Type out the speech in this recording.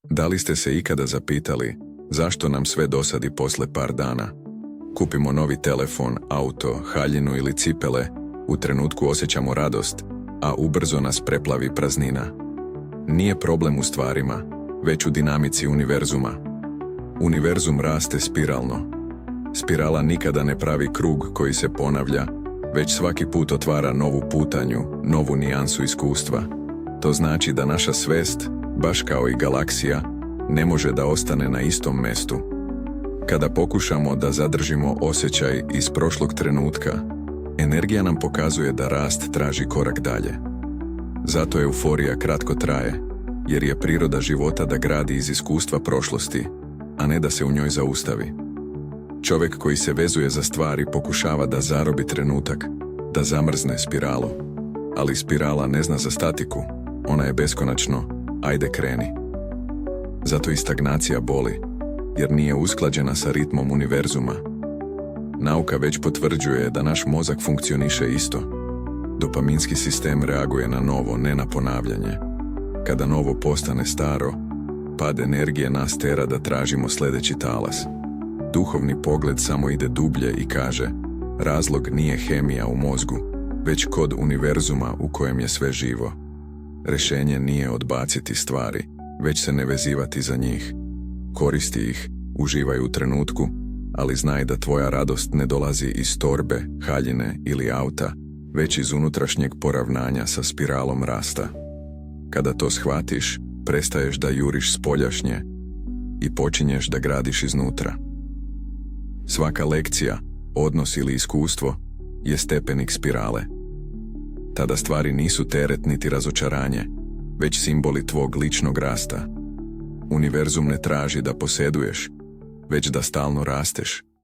Da li ste se ikada zapitali zašto nam sve dosadi posle par dana? Kupimo novi telefon, auto, haljinu ili cipele, u trenutku osjećamo radost, a ubrzo nas preplavi praznina. Nije problem u stvarima, već u dinamici univerzuma. Univerzum raste spiralno. Spirala nikada ne pravi krug koji se ponavlja, već svaki put otvara novu putanju, novu nijansu iskustva. To znači da naša svest, baš kao i galaksija, ne može da ostane na istom mestu. Kada pokušamo da zadržimo osjećaj iz prošlog trenutka, energija nam pokazuje da rast traži korak dalje. Zato euforija kratko traje, jer je priroda života da gradi iz iskustva prošlosti, a ne da se u njoj zaustavi. Čovjek koji se vezuje za stvari pokušava da zarobi trenutak, da zamrzne spiralu. Ali spirala ne zna za statiku, ona je beskonačno, ajde kreni. Zato i stagnacija boli, jer nije usklađena sa ritmom univerzuma. Nauka već potvrđuje da naš mozak funkcioniše isto. Dopaminski sistem reaguje na novo, ne na ponavljanje. Kada novo postane staro, pad energije nas tera da tražimo sljedeći talas. Duhovni pogled samo ide dublje i kaže, razlog nije hemija u mozgu, već kod univerzuma u kojem je sve živo. Rješenje nije odbaciti stvari, već se ne vezivati za njih. Koristi ih, uživaj u trenutku, ali znaj da tvoja radost ne dolazi iz torbe, haljine ili auta, već iz unutrašnjeg poravnanja sa spiralom rasta. Kada to shvatiš, prestaješ da juriš spoljašnje i počinješ da gradiš iznutra. Svaka lekcija, odnos ili iskustvo je stepenik spirale. Tada stvari nisu teret niti razočaranje, već simboli tvog ličnog rasta. Univerzum ne traži da posjeduješ, već da stalno rasteš,